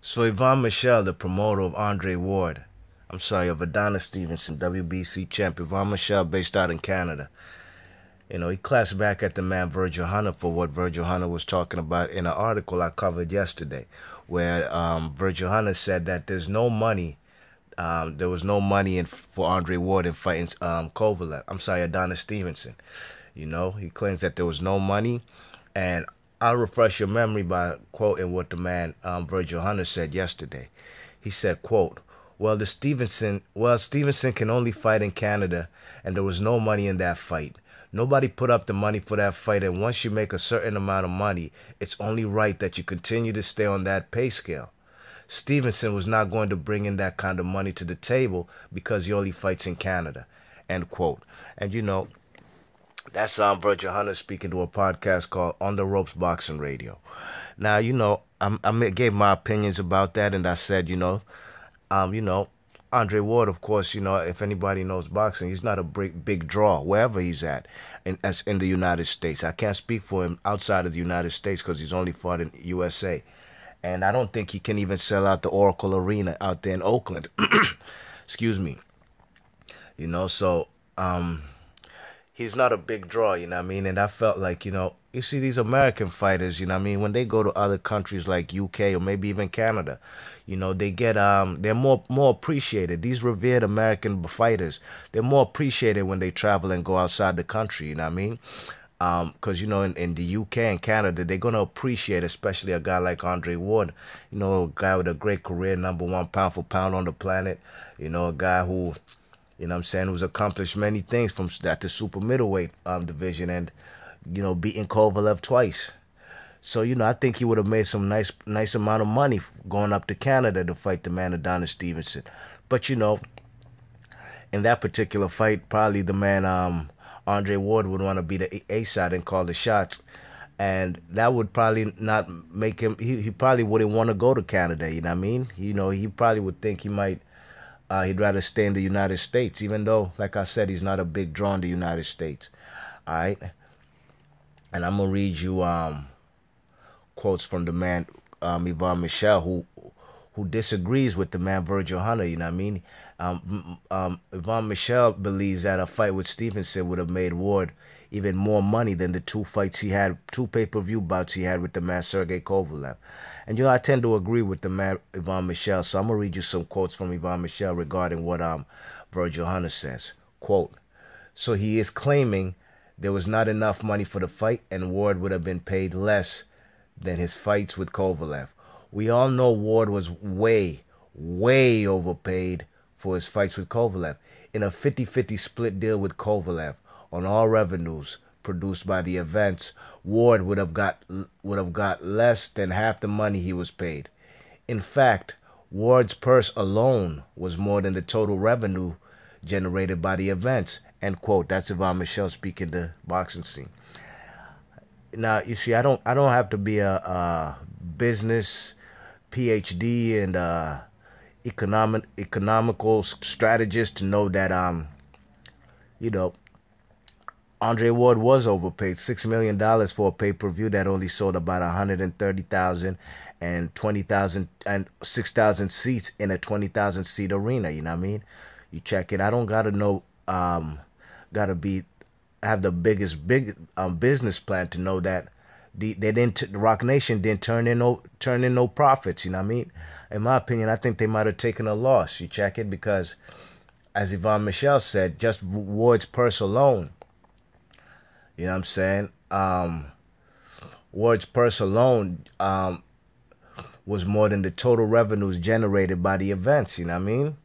So Yvonne Michelle, the promoter of of Adonis Stevenson, WBC champ, Yvonne Michelle, based out in Canada. He claps back at the man Virgil Hunter for what Virgil Hunter was talking about in an article I covered yesterday, where Virgil Hunter said that there was no money for Andre Ward in fighting Adonis Stevenson. He claims that there was no money, and I'll refresh your memory by quoting what the man Virgil Hunter said yesterday. He said, quote, Stevenson can only fight in Canada, and there was no money in that fight. Nobody put up the money for that fight, and once you make a certain amount of money, it's only right that you continue to stay on that pay scale. Stevenson was not going to bring in that kind of money to the table because he only fights in Canada, end quote. And that's Virgil Hunter speaking to a podcast called On the Ropes Boxing Radio. Now, I gave my opinions about that, and I said, Andre Ward, of course, if anybody knows boxing, he's not a big draw wherever he's at, as in the United States. I can't speak for him outside of the United States because he's only fought in USA. And I don't think he can even sell out the Oracle Arena out there in Oakland. Excuse me. So he's not a big draw, you know what I mean? And I felt like, you see these American fighters, you know what I mean, when they go to other countries like UK or maybe even Canada, they get they're more appreciated. These revered American fighters, they're more appreciated when they travel and go outside the country, you know what I mean? Because, in the UK and Canada, they're going to appreciate, especially a guy like Andre Ward, a guy with a great career, #1 pound for pound on the planet, a guy who, who's accomplished many things from that to super middleweight division and, beating Kovalev twice. So, I think he would have made some nice amount of money going up to Canada to fight the man Adonis Stevenson. But, in that particular fight, probably the man Andre Ward would want to be the A side and call the shots. And that would probably not make him, he probably wouldn't want to go to Canada, you know what I mean? He probably would think he'd rather stay in the United States, even though, like I said, he's not a big draw in the United States. All right? And I'm going to read you quotes from the man Yvonne Michelle, who disagrees with the man Virgil Hunter, you know what I mean? Yvonne Michelle believes that a fight with Stevenson would have made Ward even more money than the two pay-per-view bouts he had with the man Sergey Kovalev. And I tend to agree with the man Yvonne Michelle, so I'm going to read you some quotes from Yvonne Michelle regarding what Virgil Hunter says. Quote, so he is claiming there was not enough money for the fight and Ward would have been paid less than his fights with Kovalev. We all know Ward was way overpaid for his fights with Kovalev. In a 50-50 split deal with Kovalev on all revenues produced by the events, Ward would have got less than half the money he was paid. In fact, Ward's purse alone was more than the total revenue generated by the events. End quote. That's Yvonne Michelle speaking the boxing scene. Now, you see, I don't have to be a business PhD and economical strategist to know that Andre Ward was overpaid. $6 million for a pay-per-view that only sold about 130,000 and 20,000 and 6,000 seats in a 20,000 seat arena. You know what I mean? You check it. I don't gotta know. Have the biggest business plan to know that the Rock Nation didn't turn in no profits. You know what I mean? In my opinion, I think they might have taken a loss. You check it because, as Yvonne Michelle said, just Ward's purse alone. You know what I'm saying? Ward's purse alone was more than the total revenues generated by the events. You know what I mean?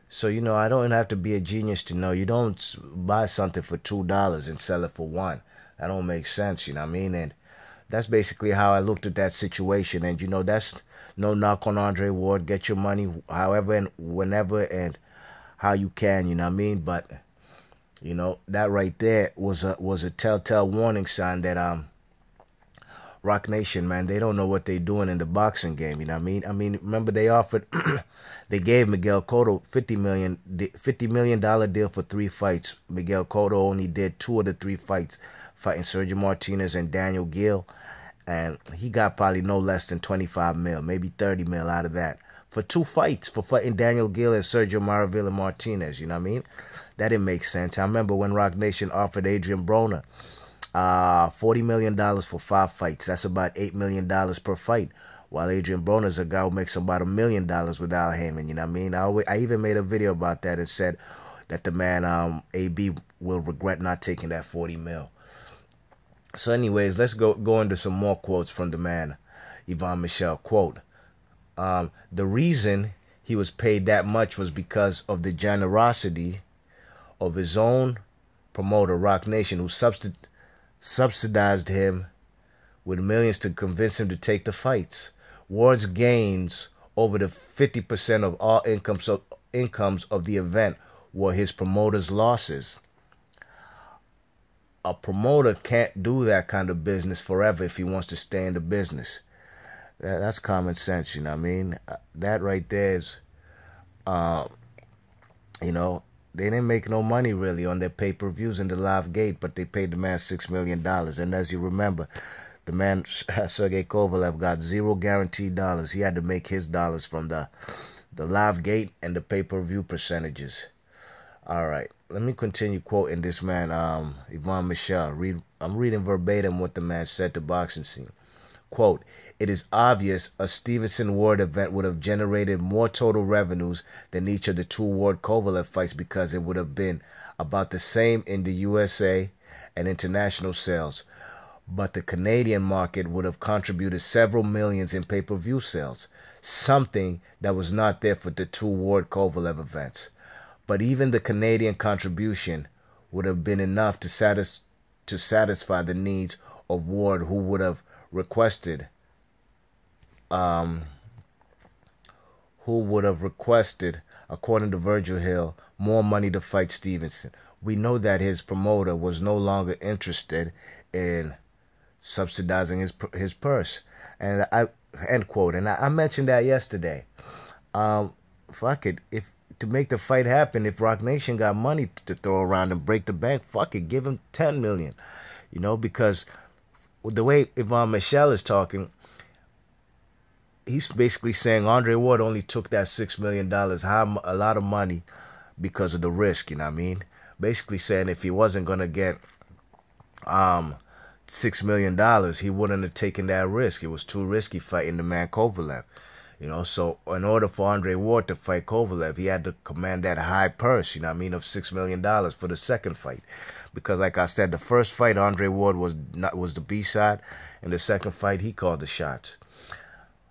So, I don't have to be a genius to know you don't buy something for $2 and sell it for $1. That don't make sense, you know what I mean? And that's basically how I looked at that situation. And, that's no knock on Andre Ward. Get your money however and whenever and how you can, you know what I mean? But, that right there was a telltale warning sign that Rock Nation, man, they don't know what they're doing in the boxing game, you know what I mean? Remember they offered, they gave Miguel Cotto $50 million deal for 3 fights. Miguel Cotto only did 2 of the 3 fights, fighting Sergio Martinez and Daniel Gill. And he got probably no less than 25 mil, maybe 30 mil out of that. For 2 fights, for fighting Daniel Gill and Sergio Maravilla Martinez, you know what I mean? That didn't make sense. I remember when Rock Nation offered Adrian Broner $40 million for 5 fights. That's about $8 million per fight. While Adrian Broner's a guy who makes about $1 million with Al Heyman, you know what I mean? I even made a video about that and said that the man, AB, will regret not taking that 40 mil. So anyways, let's go into some more quotes from the man, Yvon Michel. Quote, the reason he was paid that much was because of the generosity of his own promoter, Rock Nation, who subsidized him with millions to convince him to take the fights. Ward's gains over the 50% of all incomes of the event were his promoter's losses. A promoter can't do that kind of business forever if he wants to stay in the business. That's common sense, you know what I mean? That right there is, you know, they didn't make no money really on their pay-per-views in the live gate, but they paid the man $6 million. And as you remember, the man, Sergey Kovalev, got 0 guaranteed dollars. He had to make his dollars from the live gate and the pay-per-view percentages. All right, let me continue quoting this man, Yvon Michel. I'm reading verbatim what the man said to Boxing Scene. Quote, it is obvious a Stevenson Ward event would have generated more total revenues than each of the 2 Ward Kovalev fights because it would have been about the same in the USA and international sales. But the Canadian market would have contributed several millions in pay-per-view sales, something that was not there for the 2 Ward Kovalev events. But even the Canadian contribution would have been enough to satisfy the needs of Ward, who would have requested, according to Virgil Hill, more money to fight Stevenson. We know that his promoter was no longer interested in subsidizing his purse, and end quote. And I mentioned that yesterday. Fuck it, to make the fight happen, if Rock Nation got money to throw around and break the bank, fuck it, give him 10 million. You know, because the way Yvon Michel is talking, he's basically saying Andre Ward only took that $6 million, a lot of money, because of the risk, you know what I mean? Basically saying if he wasn't going to get $6 million, he wouldn't have taken that risk. It was too risky fighting the man Kovalev. You know, so in order for Andre Ward to fight Kovalev, he had to command that high purse, you know what I mean, of $6 million for the second fight. Because like I said, the first fight, Andre Ward was the B-side, and the second fight, he called the shots.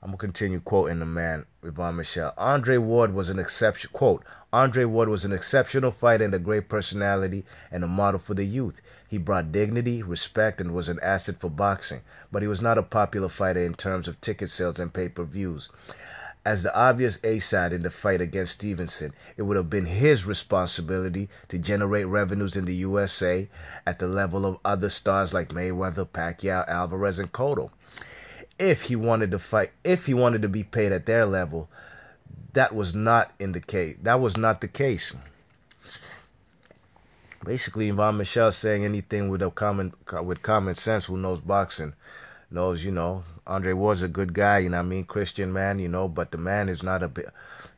I'm going to continue quoting the man, Yvon Michel. Andre Ward was an exception, quote, Andre Ward was an exceptional fighter and a great personality and a model for the youth. He brought dignity, respect, and was an asset for boxing, but he was not a popular fighter in terms of ticket sales and pay-per-views. As the obvious A-side in the fight against Stevenson, it would have been his responsibility to generate revenues in the USA at the level of other stars like Mayweather, Pacquiao, Alvarez, and Cotto. If he wanted to be paid at their level, that was not the case. Basically, Yvon Michel saying anything with common sense, who knows boxing, knows, you know, Andre Ward's a good guy, you know what I mean, Christian man, you know, but the man is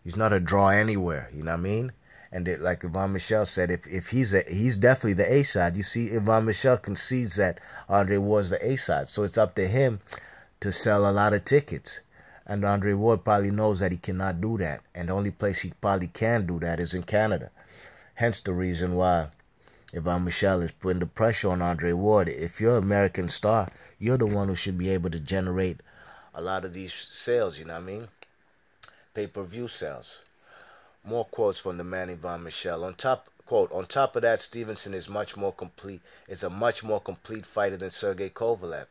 he's not a draw anywhere, you know what I mean? And like Yvon Michel said, if he's definitely the A-side. You see, Yvon Michel concedes that Andre Ward's the A-side, so it's up to him to sell a lot of tickets. And Andre Ward probably knows that he cannot do that, and the only place he probably can do that is in Canada. Hence the reason why Yvon Michel is putting the pressure on Andre Ward. If you're an American star, you're the one who should be able to generate a lot of these sales, you know what I mean? Pay-per-view sales. More quotes from the man Yvon Michel. On top of that, Stevenson is a much more complete fighter than Sergey Kovalev.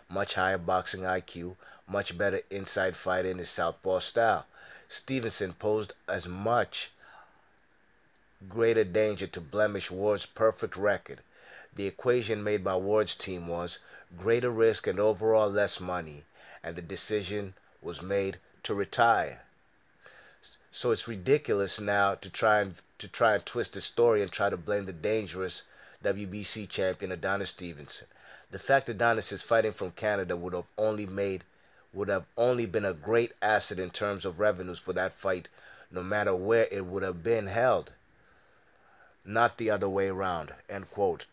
Much higher boxing IQ, much better inside fighter in his southpaw style. Stevenson posed as much greater danger to blemish Ward's perfect record. The equation made by Ward's team was greater risk and overall less money, and the decision was made to retire. So it's ridiculous now to try and twist the story and try to blame the dangerous WBC champion Adonis Stevenson. The fact that Adonis is fighting from Canada would have only been a great asset in terms of revenues for that fight, no matter where it would have been held, not the other way around. End quote.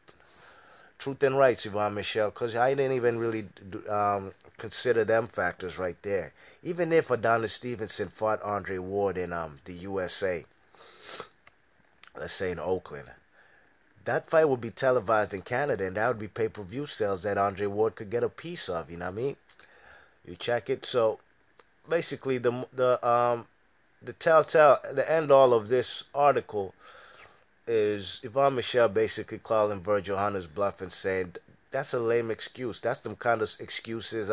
Truth and rights, Yvonne Michelle, because I didn't even really consider them factors right there. Even if Adonis Stevenson fought Andre Ward in the USA, let's say in Oakland, that fight would be televised in Canada, and that would be pay-per-view sales that Andre Ward could get a piece of. You know what I mean? You check it. So basically, the end all of this article is Yvonne Michelle basically calling Virgil Hunter's bluff and saying that's a lame excuse. That's them kind of excuses.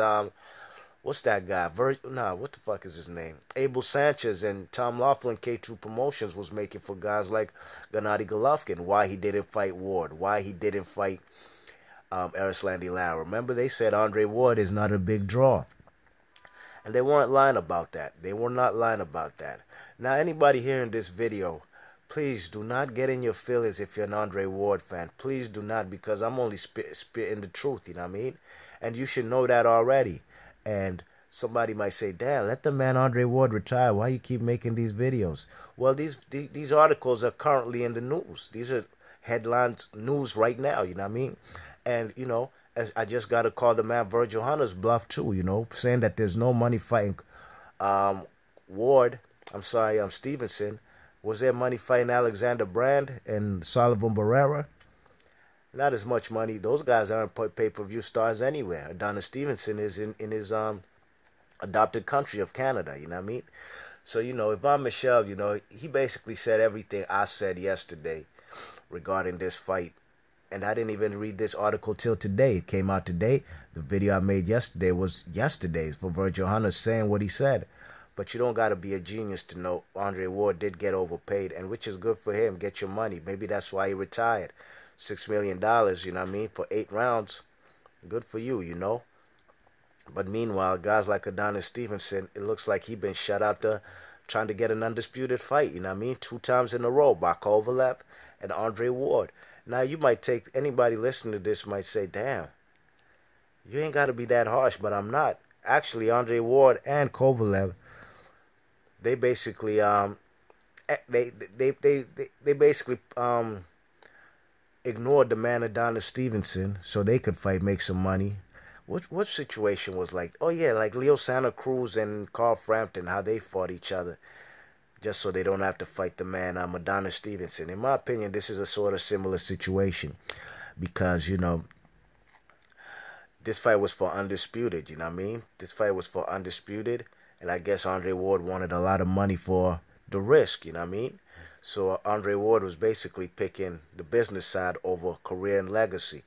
What's that guy? What the fuck is his name? Abel Sanchez and Tom Laughlin, K2 Promotions, was making for guys like Gennady Golovkin. Why he didn't fight Ward? Why he didn't fight Erislandy Lara? Remember, they said Andre Ward is not a big draw. And they weren't lying about that. They were not lying about that. Now, anybody hearing this video, please do not get in your feelings if you're an Andre Ward fan. Please do not, because I'm only spitting the truth, you know what I mean? And you should know that already. And somebody might say, "Dad, let the man Andre Ward retire. Why you keep making these videos?" Well, these articles are currently in the news. These are headlines news right now, you know what I mean? And, you know, as I just got to call the man Virgil Hunter's bluff too, you know, saying that there's no money fighting Stevenson. Was there money fighting Alexander Brand and Sullivan Barrera? Not as much money. Those guys aren't pay-per-view stars anywhere. Adonis Stevenson is in his adopted country of Canada, you know what I mean? So, you know, Yvonne Michelle, you know, he basically said everything I said yesterday regarding this fight. And I didn't even read this article till today. It came out today. The video I made yesterday was yesterday's for Virgil Hunter saying what he said. But you don't got to be a genius to know Andre Ward did get overpaid, and which is good for him. Get your money. Maybe that's why he retired. $6 million, you know what I mean, for 8 rounds. Good for you, you know. But meanwhile, guys like Adonis Stevenson, it looks like he been shut out there trying to get an undisputed fight, you know what I mean, 2 times in a row by Kovalev and Andre Ward. Now, you might take, anybody listening to this might say, "Damn, you ain't got to be that harsh," but I'm not. Actually, Andre Ward and Kovalev, they basically ignored the man Adonis Stevenson so they could fight, make some money. What situation was like? Oh yeah, like Leo Santa Cruz and Carl Frampton, how they fought each other just so they don't have to fight the man Adonis Stevenson. In my opinion, this is a sort of similar situation because, you know, this fight was for undisputed, you know what I mean? This fight was for undisputed, and I guess Andre Ward wanted a lot of money for the risk, you know what I mean? So Andre Ward was basically picking the business side over career and legacy,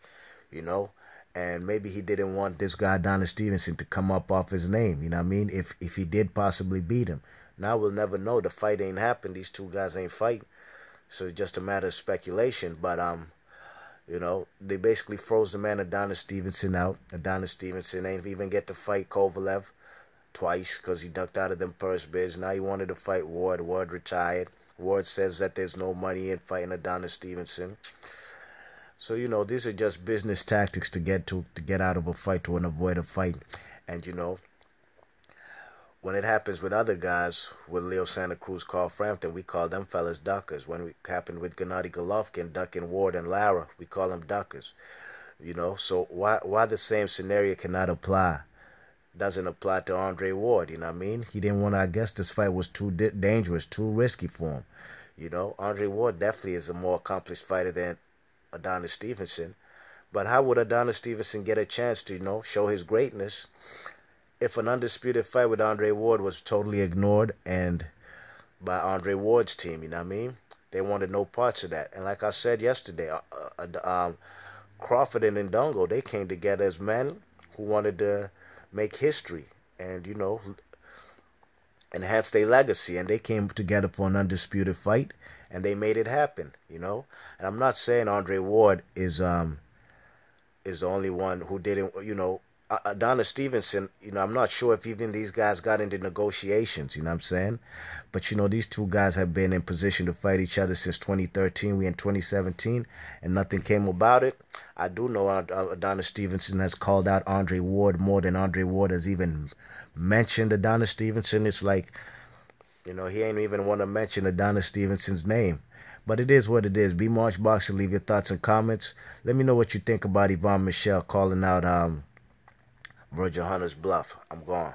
you know? And maybe he didn't want this guy Adonis Stevenson to come up off his name, you know what I mean? If he did possibly beat him. Now we'll never know. The fight ain't happened. These two guys ain't fighting. So it's just a matter of speculation. But, you know, they basically froze the man Adonis Stevenson out. Adonis Stevenson ain't even get to fight Kovalev twice because he ducked out of them purse bids. Now he wanted to fight Ward. Ward retired. Ward says that there's no money in fighting Adonis Stevenson. So, you know, these are just business tactics to get out of a fight, to avoid a fight. And, you know, when it happens with other guys, with Leo Santa Cruz, Carl Frampton, we call them fellas duckers. When it happened with Gennady Golovkin, ducking Ward and Lara, we call them duckers. You know, so why the same scenario cannot apply? Doesn't apply to Andre Ward, you know what I mean? He didn't want to, I guess this fight was too dangerous, too risky for him. You know, Andre Ward definitely is a more accomplished fighter than Adonis Stevenson. But how would Adonis Stevenson get a chance to, you know, show his greatness if an undisputed fight with Andre Ward was totally ignored and by Andre Ward's team, you know what I mean? They wanted no parts of that. And like I said yesterday, Crawford and Ndongo, they came together as men who wanted to make history and, you know, enhance their legacy. And they came together for an undisputed fight, and they made it happen, you know? And I'm not saying Andre Ward is the only one who didn't, you know, Adonis Stevenson, you know, I'm not sure if even these guys got into negotiations, you know what I'm saying? But, you know, these two guys have been in position to fight each other since 2013. We in 2017, and nothing came about it. I do know Adonis Stevenson has called out Andre Ward more than Andre Ward has even mentioned Adonis Stevenson. It's like, you know, he ain't even want to mention Adonis Stevenson's name. But it is what it is. Be March Boxer. Leave your thoughts and comments. Let me know what you think about Yvonne Michelle calling out Virgil Hunter's bluff. I'm gone.